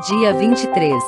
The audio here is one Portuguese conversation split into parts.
Dia 23.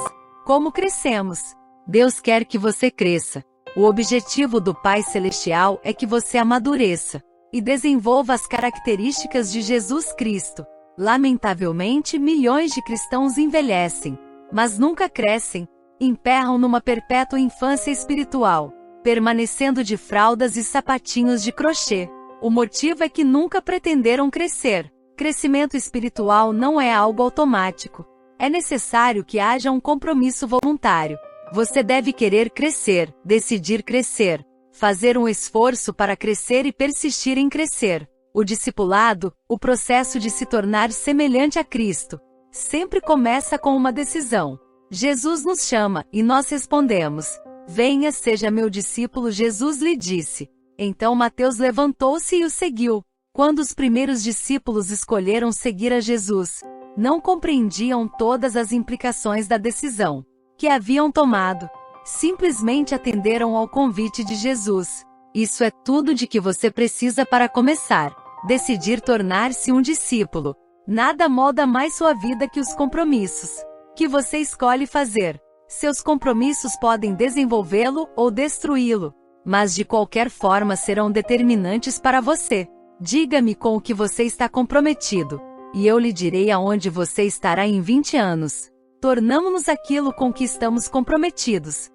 Como crescemos? Deus quer que você cresça. O objetivo do Pai Celestial é que você amadureça e desenvolva as características de Jesus Cristo. Lamentavelmente, milhões de cristãos envelhecem, mas nunca crescem, emperram numa perpétua infância espiritual, permanecendo de fraldas e sapatinhos de crochê. O motivo é que nunca pretenderam crescer. Crescimento espiritual não é algo automático. É necessário que haja um compromisso voluntário. Você deve querer crescer, decidir crescer, fazer um esforço para crescer e persistir em crescer. O discipulado, o processo de se tornar semelhante a Cristo, sempre começa com uma decisão. Jesus nos chama, e nós respondemos: venha, seja meu discípulo. Jesus lhe disse. Então Mateus levantou-se e o seguiu. Quando os primeiros discípulos escolheram seguir a Jesus, não compreendiam todas as implicações da decisão que haviam tomado. Simplesmente atenderam ao convite de Jesus. Isso é tudo de que você precisa para começar. Decidir tornar-se um discípulo. Nada molda mais sua vida que os compromissos que você escolhe fazer. Seus compromissos podem desenvolvê-lo ou destruí-lo, mas de qualquer forma serão determinantes para você. Diga-me com o que você está comprometido, e eu lhe direi aonde você estará em 20 anos. Tornamo-nos aquilo com que estamos comprometidos.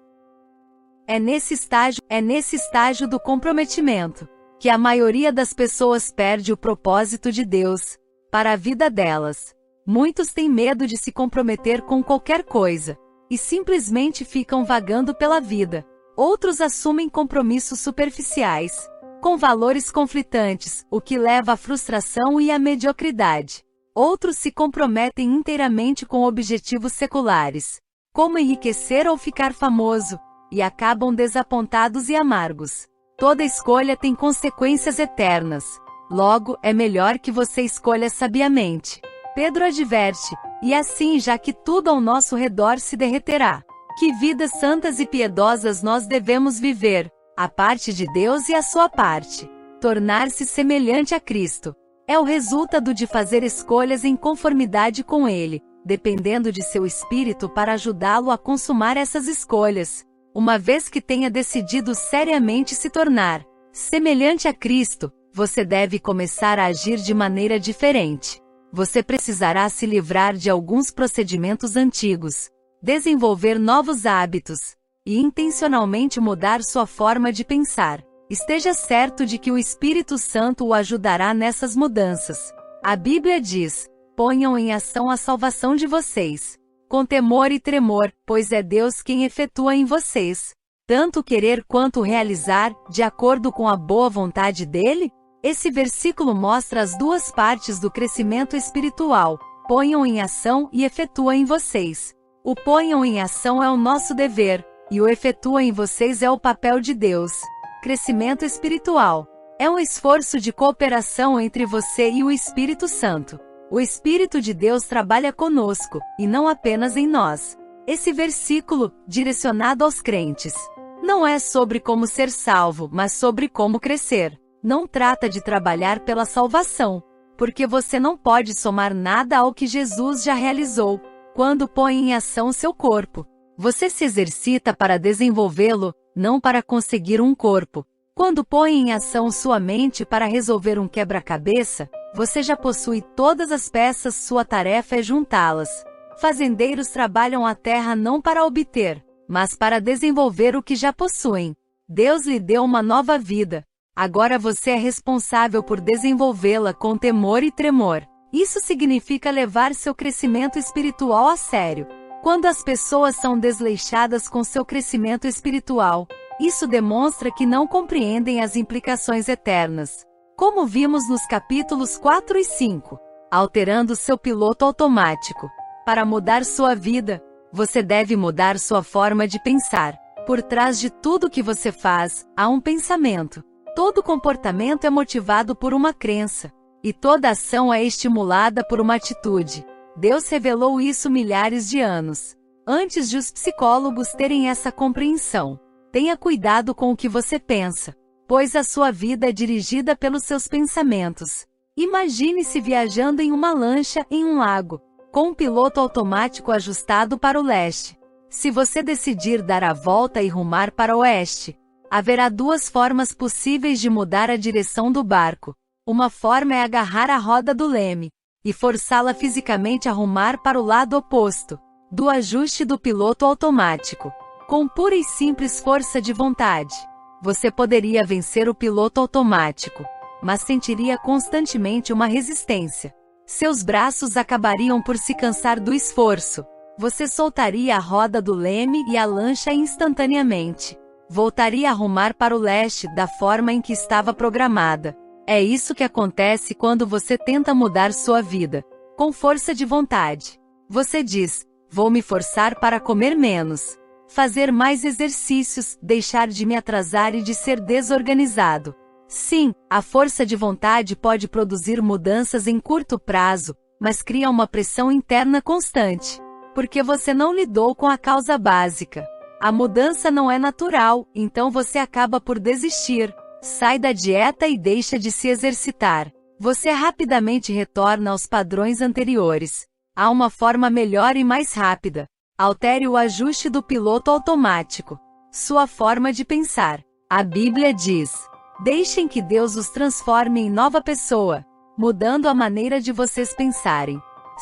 É nesse estágio do comprometimento que a maioria das pessoas perde o propósito de Deus para a vida delas. Muitos têm medo de se comprometer com qualquer coisa e simplesmente ficam vagando pela vida. Outros assumem compromissos superficiais, com valores conflitantes, o que leva à frustração e à mediocridade. Outros se comprometem inteiramente com objetivos seculares, como enriquecer ou ficar famoso, e acabam desapontados e amargos. Toda escolha tem consequências eternas. Logo, é melhor que você escolha sabiamente. Pedro adverte: e assim, já que tudo ao nosso redor se derreterá, que vidas santas e piedosas nós devemos viver, a parte de Deus e a sua parte. Tornar-se semelhante a Cristo é o resultado de fazer escolhas em conformidade com Ele, dependendo de seu espírito para ajudá-lo a consumar essas escolhas. Uma vez que tenha decidido seriamente se tornar semelhante a Cristo, você deve começar a agir de maneira diferente. Você precisará se livrar de alguns procedimentos antigos, desenvolver novos hábitos e intencionalmente mudar sua forma de pensar. Esteja certo de que o Espírito Santo o ajudará nessas mudanças. A Bíblia diz: ponham em ação a salvação de vocês, com temor e tremor, pois é Deus quem efetua em vocês tanto querer quanto realizar, de acordo com a boa vontade dele. Esse versículo mostra as duas partes do crescimento espiritual: ponham em ação e efetua em vocês. O ponham em ação é o nosso dever, e o efetua em vocês é o papel de Deus. Crescimento espiritual é um esforço de cooperação entre você e o Espírito Santo. O Espírito de Deus trabalha conosco, e não apenas em nós. Esse versículo, direcionado aos crentes, não é sobre como ser salvo, mas sobre como crescer. Não trata de trabalhar pela salvação, porque você não pode somar nada ao que Jesus já realizou. Quando põe em ação seu corpo, você se exercita para desenvolvê-lo, não para conseguir um corpo. Quando põe em ação sua mente para resolver um quebra-cabeça, você já possui todas as peças, sua tarefa é juntá-las. Fazendeiros trabalham a terra não para obter, mas para desenvolver o que já possuem. Deus lhe deu uma nova vida. Agora você é responsável por desenvolvê-la com temor e tremor. Isso significa levar seu crescimento espiritual a sério. Quando as pessoas são desleixadas com seu crescimento espiritual, isso demonstra que não compreendem as implicações eternas, como vimos nos capítulos 4 e 5, alterando seu piloto automático. Para mudar sua vida, você deve mudar sua forma de pensar. Por trás de tudo que você faz, há um pensamento. Todo comportamento é motivado por uma crença, e toda ação é estimulada por uma atitude. Deus revelou isso milhares de anos antes de os psicólogos terem essa compreensão. Tenha cuidado com o que você pensa, pois a sua vida é dirigida pelos seus pensamentos. Imagine-se viajando em uma lancha em um lago. com um piloto automático ajustado para o leste. Se você decidir dar a volta e rumar para o oeste, haverá duas formas possíveis de mudar a direção do barco. Uma forma é agarrar a roda do leme e forçá-la fisicamente a rumar para o lado oposto do ajuste do piloto automático. Com pura e simples força de vontade, você poderia vencer o piloto automático, mas sentiria constantemente uma resistência. Seus braços acabariam por se cansar do esforço. Você soltaria a roda do leme e a lancha instantaneamente voltaria a rumar para o leste da forma em que estava programada. É isso que acontece quando você tenta mudar sua vida com força de vontade. Você diz: vou me forçar para comer menos, fazer mais exercícios, deixar de me atrasar e de ser desorganizado. Sim, a força de vontade pode produzir mudanças em curto prazo, mas cria uma pressão interna constante, porque você não lidou com a causa básica. A mudança não é natural, então você acaba por desistir. Sai da dieta e deixa de se exercitar. Você rapidamente retorna aos padrões anteriores. Há uma forma melhor e mais rápida. Altere o ajuste do piloto automático. Sua forma de pensar. A Bíblia diz: deixem que Deus os transforme em nova pessoa, mudando a maneira de vocês pensarem.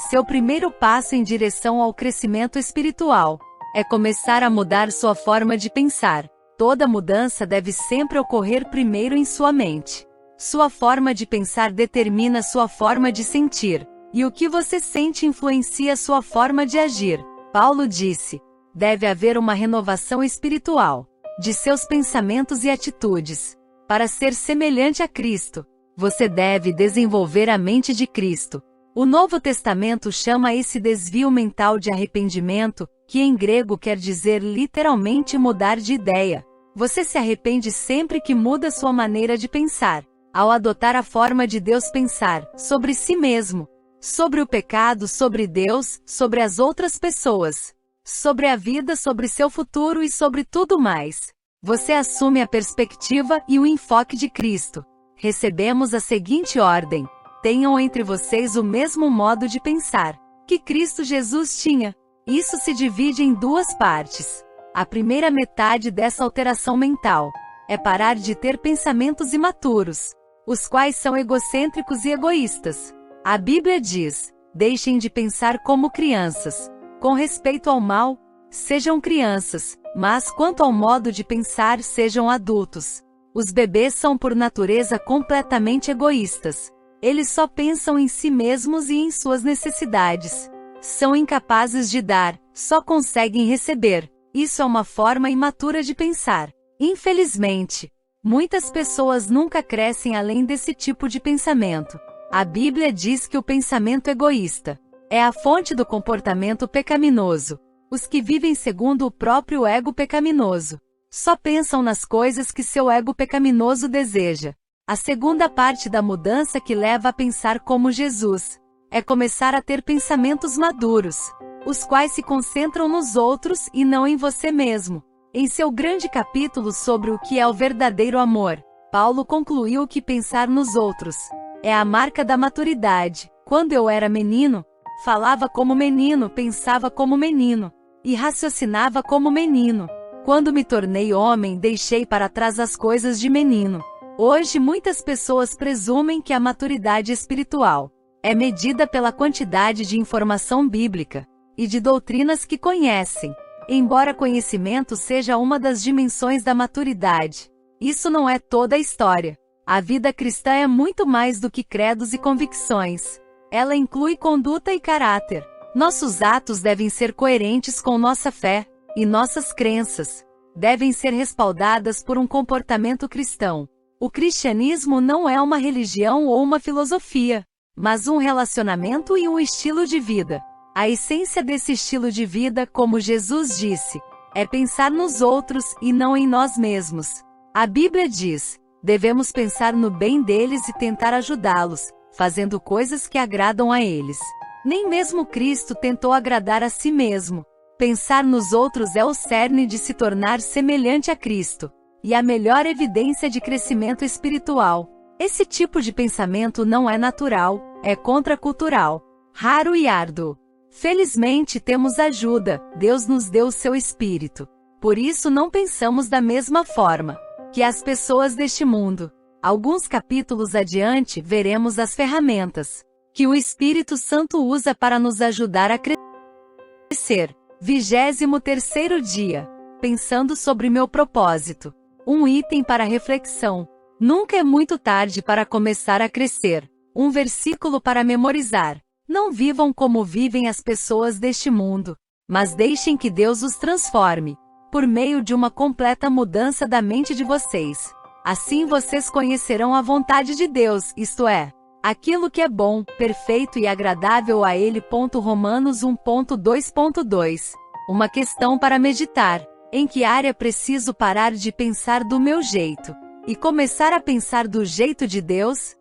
Seu primeiro passo em direção ao crescimento espiritual é começar a mudar sua forma de pensar. Toda mudança deve sempre ocorrer primeiro em sua mente. Sua forma de pensar determina sua forma de sentir, e o que você sente influencia sua forma de agir. Paulo disse: deve haver uma renovação espiritual de seus pensamentos e atitudes. Para ser semelhante a Cristo, você deve desenvolver a mente de Cristo. O Novo Testamento chama esse desvio mental de arrependimento, que em grego quer dizer literalmente mudar de ideia. Você se arrepende sempre que muda sua maneira de pensar, ao adotar a forma de Deus pensar, sobre si mesmo, sobre o pecado, sobre Deus, sobre as outras pessoas, sobre a vida, sobre seu futuro e sobre tudo mais. Você assume a perspectiva e o enfoque de Cristo. Recebemos a seguinte ordem: tenham entre vocês o mesmo modo de pensar que Cristo Jesus tinha. Isso se divide em duas partes. A primeira metade dessa alteração mental é parar de ter pensamentos imaturos, os quais são egocêntricos e egoístas. A Bíblia diz: deixem de pensar como crianças. Com respeito ao mal, sejam crianças, mas quanto ao modo de pensar, sejam adultos. Os bebês são por natureza completamente egoístas. Eles só pensam em si mesmos e em suas necessidades. São incapazes de dar, só conseguem receber. Isso é uma forma imatura de pensar. Infelizmente, muitas pessoas nunca crescem além desse tipo de pensamento. A Bíblia diz que o pensamento egoísta é a fonte do comportamento pecaminoso. Os que vivem segundo o próprio ego pecaminoso só pensam nas coisas que seu ego pecaminoso deseja. A segunda parte da mudança que leva a pensar como Jesus é começar a ter pensamentos maduros, os quais se concentram nos outros e não em você mesmo. Em seu grande capítulo sobre o que é o verdadeiro amor, Paulo concluiu que pensar nos outros é a marca da maturidade. Quando eu era menino, falava como menino, pensava como menino e raciocinava como menino. Quando me tornei homem, deixei para trás as coisas de menino. Hoje muitas pessoas presumem que a maturidade espiritual é medida pela quantidade de informação bíblica e de doutrinas que conhecem. Embora conhecimento seja uma das dimensões da maturidade, isso não é toda a história. A vida cristã é muito mais do que credos e convicções. Ela inclui conduta e caráter. Nossos atos devem ser coerentes com nossa fé, e nossas crenças devem ser respaldadas por um comportamento cristão. O cristianismo não é uma religião ou uma filosofia, mas um relacionamento e um estilo de vida. A essência desse estilo de vida, como Jesus disse, é pensar nos outros e não em nós mesmos. A Bíblia diz: devemos pensar no bem deles e tentar ajudá-los, fazendo coisas que agradam a eles. Nem mesmo Cristo tentou agradar a si mesmo. Pensar nos outros é o cerne de se tornar semelhante a Cristo, e a melhor evidência de crescimento espiritual. Esse tipo de pensamento não é natural, é contracultural, raro e árduo. Felizmente temos ajuda, Deus nos deu o seu Espírito. Por isso não pensamos da mesma forma que as pessoas deste mundo. Alguns capítulos adiante veremos as ferramentas que o Espírito Santo usa para nos ajudar a crescer. 23º dia. Pensando sobre meu propósito. Um item para reflexão. Nunca é muito tarde para começar a crescer. Um versículo para memorizar. Não vivam como vivem as pessoas deste mundo, mas deixem que Deus os transforme, por meio de uma completa mudança da mente de vocês. Assim vocês conhecerão a vontade de Deus, isto é, aquilo que é bom, perfeito e agradável a Ele. Romanos 1.2.2. Uma questão para meditar. Em que área preciso parar de pensar do meu jeito e começar a pensar do jeito de Deus?